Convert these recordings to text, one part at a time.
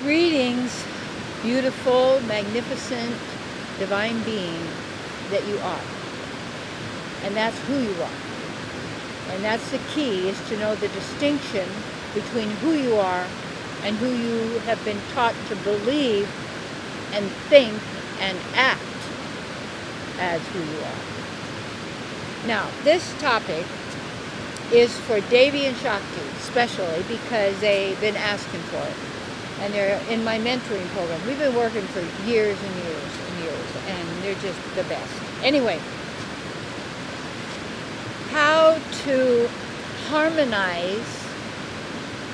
Greetings, beautiful, magnificent, divine being that you are. And that's who you are. And that's the key, is to know the distinction between who you are and who you have been taught to believe and think and act as who you are. Now, this topic is for Devi and Shakti, especially because they've been asking for it. And they're in my mentoring program. We've been working for years and years and years, and they're just the best. Anyway, how to harmonize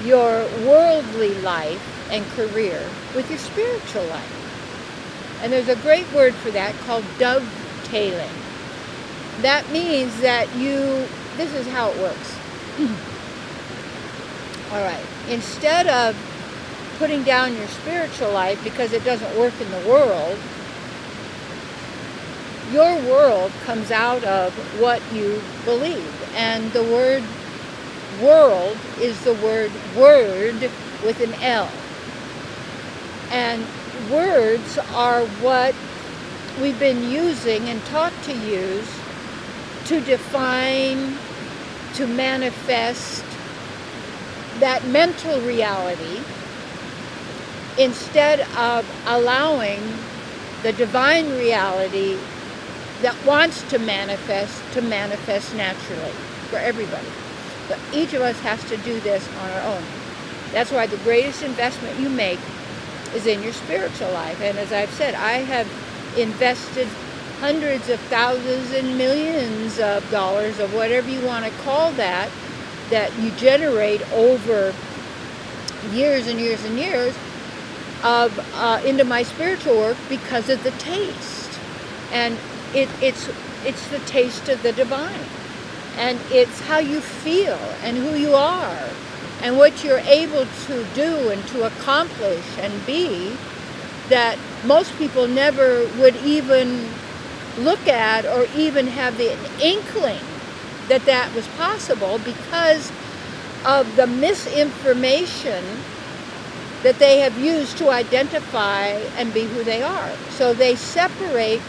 your worldly life and career with your spiritual life. And there's a great word for that called dovetailing. That means that this is how it works. All right, instead of putting down your spiritual life because it doesn't work in the world, your world comes out of what you believe. And the word world is the word word with an L. And words are what we've been using and taught to use to define, to manifest that mental reality, instead of allowing the divine reality that wants to manifest naturally for everybody. But each of us has to do this on our own. That's why the greatest investment you make is in your spiritual life. And as I've said, I have invested hundreds of thousands and millions of dollars, of whatever you want to call that you generate over years and years and years into my spiritual work because of the taste. And it's the taste of the divine. And it's how you feel and who you are and what you're able to do and to accomplish and be that most people never would even look at or even have the inkling that was possible because of the misinformation that they have used to identify and be who they are. So they separate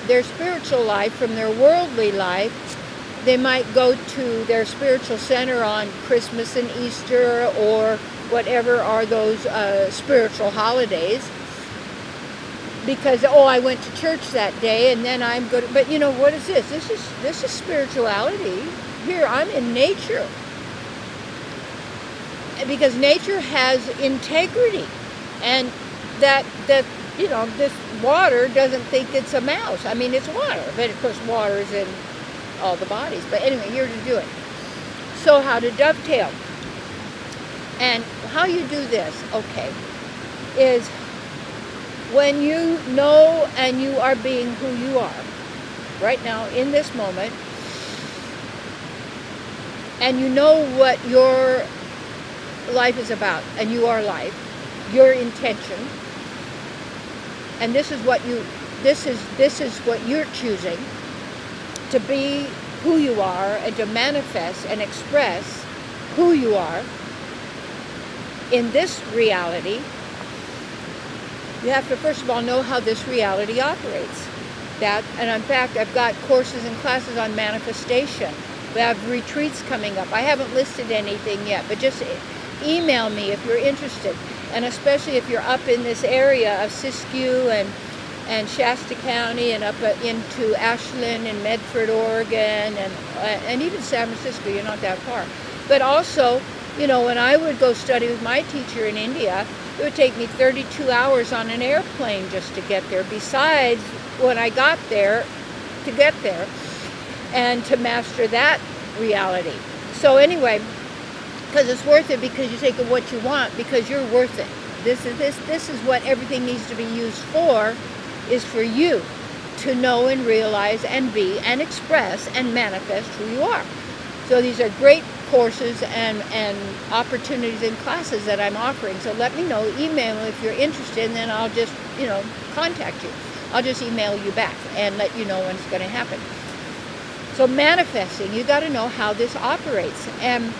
their spiritual life from their worldly life. They might go to their spiritual center on Christmas and Easter or whatever are those spiritual holidays because, I went to church that day and then I'm good. But what is this? This is spirituality. Here, I'm in nature. Because nature has integrity, and that this water doesn't think it's a mouse. I mean, it's water, but of course water is in all the bodies. But anyway, here to do it. So how to dovetail. And how you do this, is when you know and you are being who you are right now in this moment, and you know what your life is about, and you are life, your intention, and this is what you're choosing to be who you are and to manifest and express who you are in this reality. You have to first of all know how this reality operates. And in fact, I've got courses and classes on manifestation. We have retreats coming up. I haven't listed anything yet, but just email me if you're interested, and especially if you're up in this area of Siskiyou and Shasta County and up into Ashland and Medford, Oregon, and even San Francisco. You're not that far. But also, when I would go study with my teacher in India, it would take me 32 hours on an airplane just to get there, besides when I got there to get there and to master that reality. So anyway, because it's worth it, because you take what you want, because you're worth it. This is what everything needs to be used for, is for you to know and realize and be and express and manifest who you are. So these are great courses and opportunities and classes that I'm offering. So let me know, email me if you're interested, and then I'll just, contact you. I'll just email you back and let you know when it's going to happen. So manifesting, you got to know how this operates. And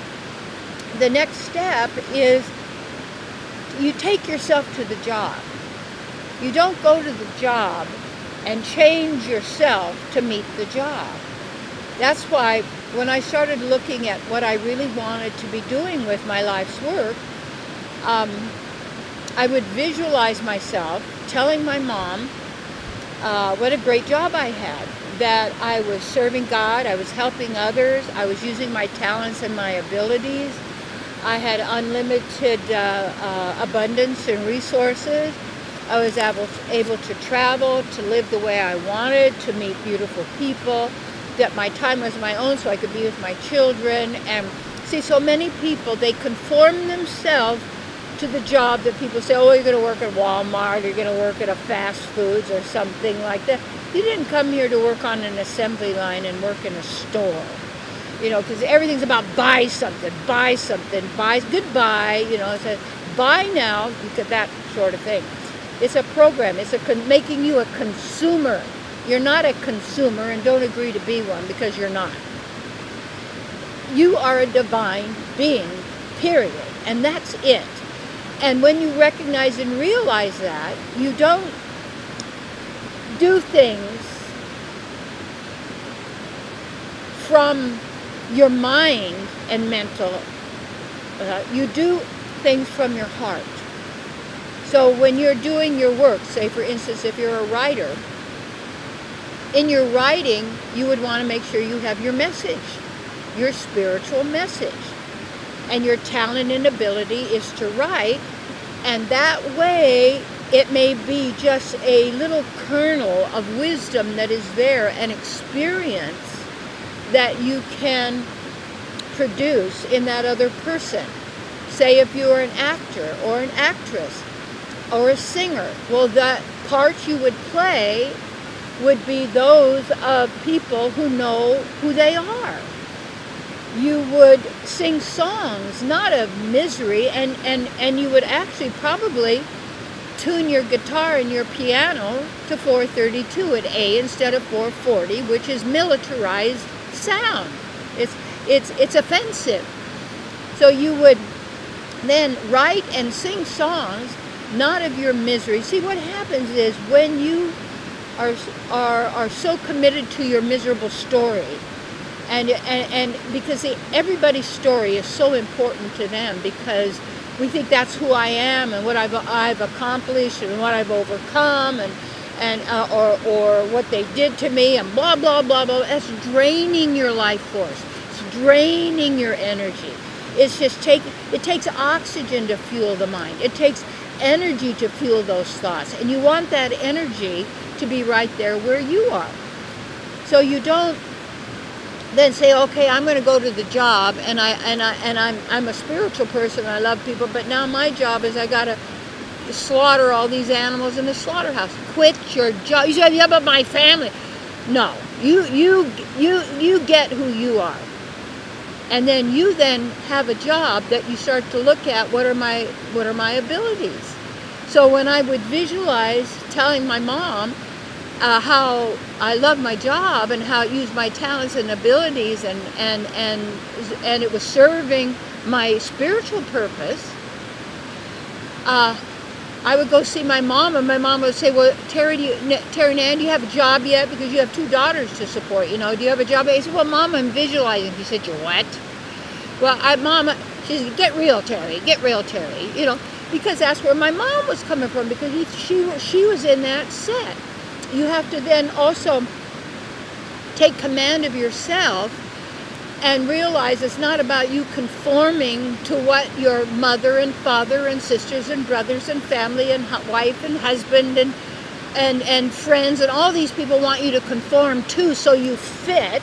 the next step is you take yourself to the job. You don't go to the job and change yourself to meet the job. That's why when I started looking at what I really wanted to be doing with my life's work, I would visualize myself telling my mom what a great job I had, that I was serving God, I was helping others, I was using my talents and my abilities. I had unlimited abundance and resources. I was able to travel, to live the way I wanted, to meet beautiful people, that my time was my own so I could be with my children. And see, so many people, they conform themselves to the job that people say, oh, you're going to work at Walmart, you're going to work at a fast foods or something like that. You didn't come here to work on an assembly line and work in a store. You know, because everything's about buy something, buy, goodbye, you know, it's a buy now, you get that sort of thing. It's a program, it's making you a consumer. You're not a consumer, and don't agree to be one, because you're not. You are a divine being, period, and that's it. And when you recognize and realize that, you don't do things from your mind and mental, you do things from your heart. So when you're doing your work, say for instance, if you're a writer, in your writing, you would want to make sure you have your message, your spiritual message. And your talent and ability is to write, and that way it may be just a little kernel of wisdom that is there, and experience that you can produce in that other person. Say if you're an actor or an actress or a singer, well, that part you would play would be those of people who know who they are. You would sing songs, not of misery, and you would actually probably tune your guitar and your piano to 432 at A instead of 440, which is militarized sound. It's offensive. So you would then write and sing songs not of your misery. See, what happens is when you are so committed to your miserable story, and because everybody's story is so important to them, because we think that's who I am and what I've accomplished and what I've overcome or what they did to me and blah blah blah blah. That's draining your life force. It's draining your energy. It's just it takes oxygen to fuel the mind. It takes energy to fuel those thoughts, and you want that energy to be right there where you are. So you don't then say, okay, I'm going to go to the job, and I'm a spiritual person. I love people, but now my job is I got to slaughter all these animals in the slaughterhouse. Quit your job. You say, yeah, but my family. No, you get who you are, and then you then have a job that you start to look at. What are my abilities? So when I would visualize telling my mom how I love my job and how it used my talents and abilities and it was serving my spiritual purpose, I would go see my mom, and my mom would say, well, Terry Nan, do you have a job yet? Because you have 2 daughters to support, you know. Do you have a job? I said, well, Mom, I'm visualizing. She said, you what? Well, Mom, she said, get real, Terry, you know, because that's where my mom was coming from, because she was in that set. You have to then also take command of yourself and realize it's not about you conforming to what your mother and father and sisters and brothers and family and wife and husband and friends and all these people want you to conform to, so you fit,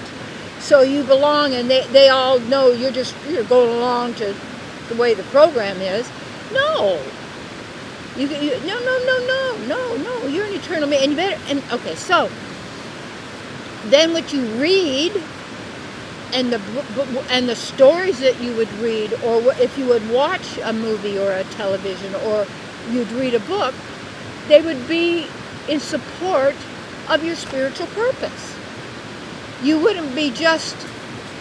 so you belong, and they all know you're going along to the way the program is. No. No. You're an eternal being, and you better. And okay, so then what you read, and the stories that you would read, or if you would watch a movie or a television, or you'd read a book, they would be in support of your spiritual purpose. You wouldn't be just,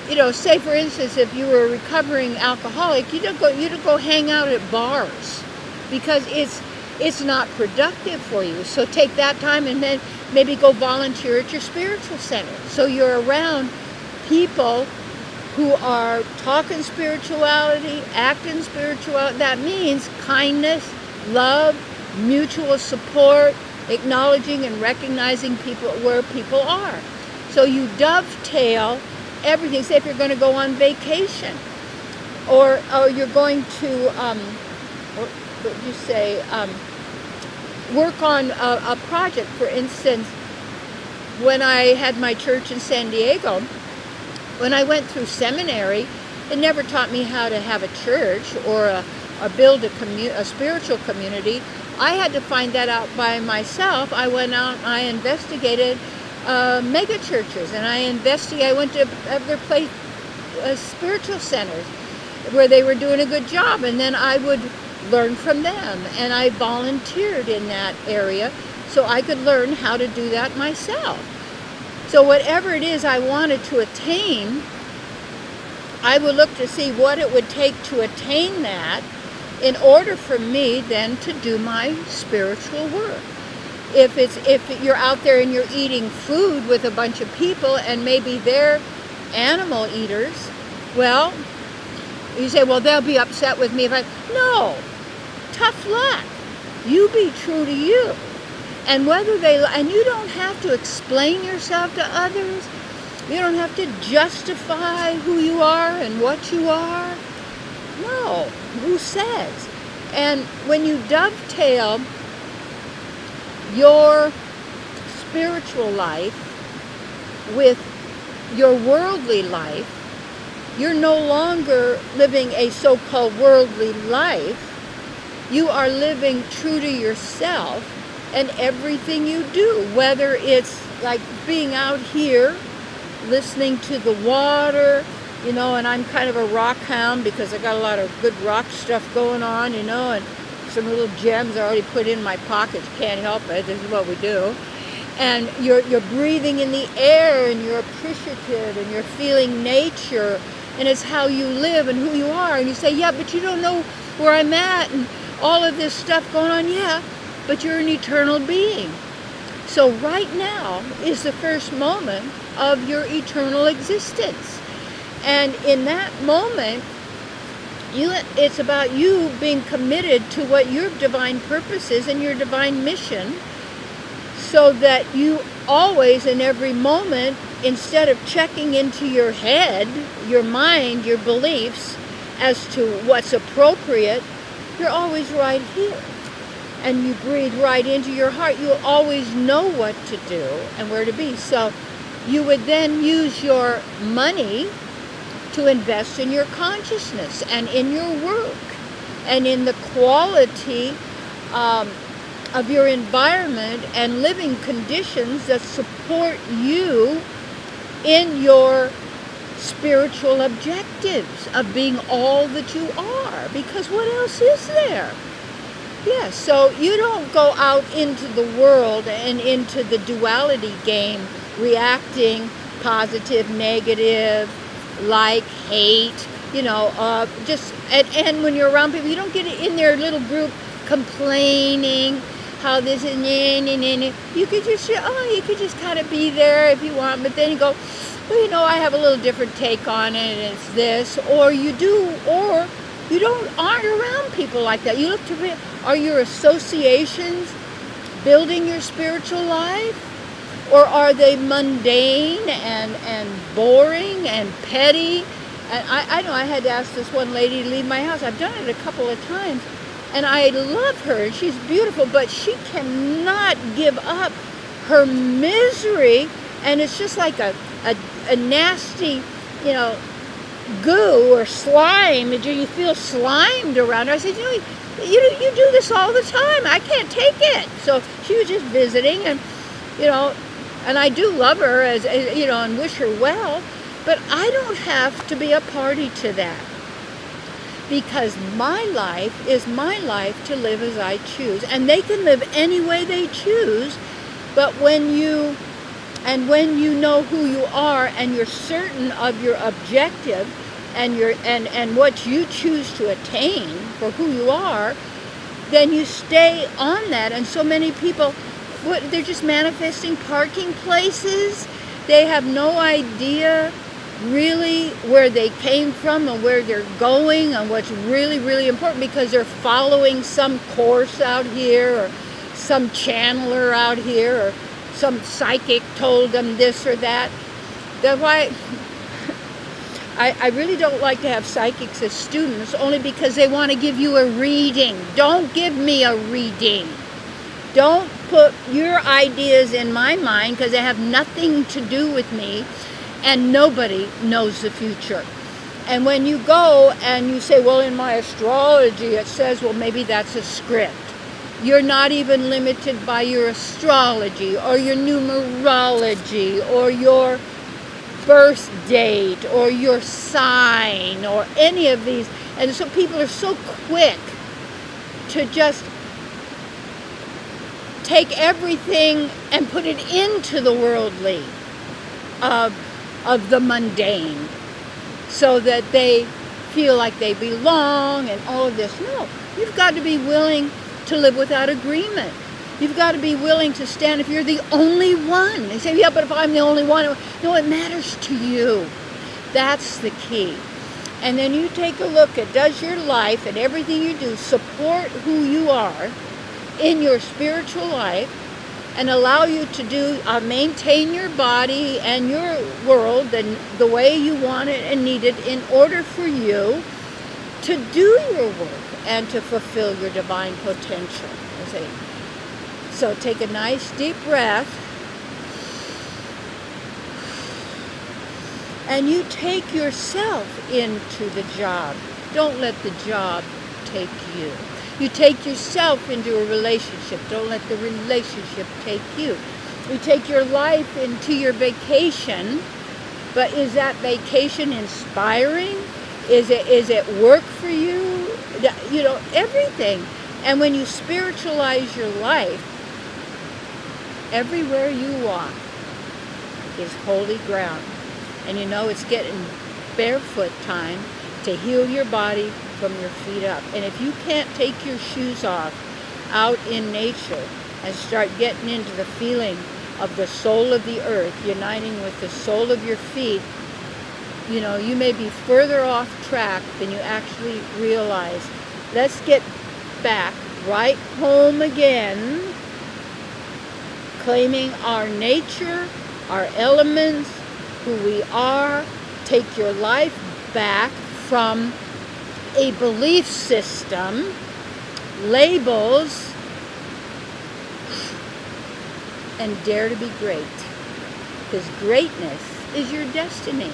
you know, say for instance, if you were a recovering alcoholic, you don't go hang out at bars. because it's not productive for you. So take that time and then maybe go volunteer at your spiritual center. So you're around people who are talking spirituality, acting spirituality. That means kindness, love, mutual support, acknowledging and recognizing people where people are. So you dovetail everything. Say if you're going to go on vacation, or you're going to, what would you say, work on a project. For instance, when I had my church in San Diego, when I went through seminary, it never taught me how to have a church or build a spiritual community. I had to find that out by myself. I went out and I investigated mega churches, and I went to other spiritual centers where they were doing a good job, and then I would learn from them, and I volunteered in that area so I could learn how to do that myself. So whatever it is I wanted to attain, I would look to see what it would take to attain that in order for me then to do my spiritual work. If you're out there and you're eating food with a bunch of people and maybe they're animal eaters, well, you say, well, they'll be upset with me if no, tough luck. You be true to you. And and you don't have to explain yourself to others. You don't have to justify who you are and what you are. No, who says? And when you dovetail your spiritual life with your worldly life, you're no longer living a so-called worldly life. You are living true to yourself and everything you do, whether it's like being out here listening to the water, and I'm kind of a rock hound because I got a lot of good rock stuff going on, and some little gems I already put in my pockets. Can't help it. This is what we do. And you're breathing in the air, and you're appreciative, and you're feeling nature, and it's how you live and who you are. And you say, yeah, but you don't know where I'm at and all of this stuff going on. Yeah, but you're an eternal being. So right now is the first moment of your eternal existence. And in that moment, it's about you being committed to what your divine purpose is and your divine mission, so that you always, in every moment, instead of checking into your head, your mind, your beliefs as to what's appropriate, you're always right here. And you breathe right into your heart. You'll always know what to do and where to be. So you would then use your money to invest in your consciousness and in your work and in the quality of your environment and living conditions that support you in your spiritual objectives of being all that you are. Because what else is there? Yes, so you don't go out into the world and into the duality game, reacting positive, negative, like, hate, and when you're around people, you don't get in their little group complaining how this is, you could just kind of be there if you want, but then you go, well, I have a little different take on it, and it's this, or you do, or you aren't around people like that. You look to, are your associations building your spiritual life? Or are they mundane and boring and petty? And I know I had to ask this one lady to leave my house. I've done it a couple of times. And I love her. She's beautiful, but she cannot give up her misery. And it's just like a nasty, goo or slime. You feel slimed around her. I said, you do this all the time. I can't take it. So she was just visiting, and and I do love her and wish her well, but I don't have to be a party to that, because my life is my life to live as I choose, and they can live any way they choose. But when you know who you are and you're certain of your objective and what you choose to attain for who you are, then you stay on that. And so many people, they're just manifesting parking places. They have no idea really where they came from and where they're going and what's really, really important, because they're following some course out here, or some channeler out here, or some psychic told them this or that. That's why I really don't like to have psychics as students, only because they want to give you a reading. Don't give me a reading. Don't put your ideas in my mind, because they have nothing to do with me, and nobody knows the future. And when you go and you say, well, in my astrology it says, well, maybe that's a script. You're not even limited by your astrology or your numerology or your birth date or your sign or any of these. And so people are so quick to just take everything and put it into the worldly of the mundane, so that they feel like they belong and all of this. No, you've got to be willing to live without agreement. You've got to be willing to stand if you're the only one. They say, yeah, but if I'm the only one, no, it matters to you. That's the key. And then you take a look at, does your life and everything you do support who you are in your spiritual life, and allow you to do maintain your body and your world and the way you want it and need it, in order for you to do your work and to fulfill your divine potential. So take a nice deep breath, and you take yourself into the job. Don't let the job take you. You take yourself into a relationship. Don't let the relationship take you. You take your life into your vacation, but is that vacation inspiring? Is it work for you? You know, everything. And when you spiritualize your life, everywhere you walk is holy ground. And you know, it's getting barefoot time to heal your body from your feet up. And if you can't take your shoes off out in nature and start getting into the feeling of the soul of the earth uniting with the sole of your feet, you know, you may be further off track than you actually realize. Let's get back right home again, claiming our nature, our elements, who we are. Take your life back from a belief system, labels, and dare to be great. Because greatness is your destiny.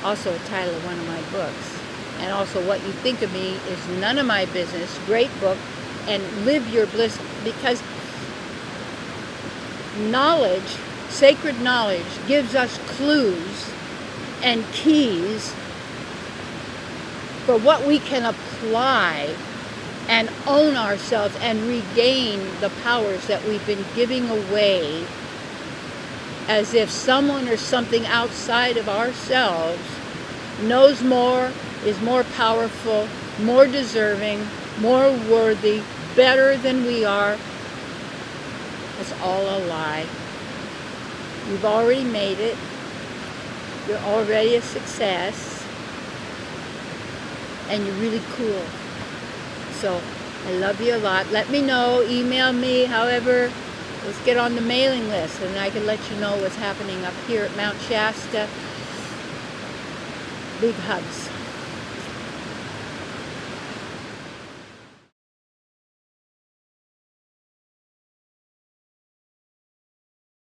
Also a title of one of my books. And also, What You Think of Me is None of My Business. Great book. And Live Your Bliss. Because knowledge, sacred knowledge, gives us clues and keys for what we can apply and own ourselves and regain the powers that we've been giving away, as if someone or something outside of ourselves knows more, is more powerful, more deserving, more worthy, better than we are. It's all a lie. You've already made it. You're already a success. And you're really cool. So I love you a lot. Let me know, email me, however. Let's get on the mailing list, and I can let you know what's happening up here at Mount Shasta. Big hugs.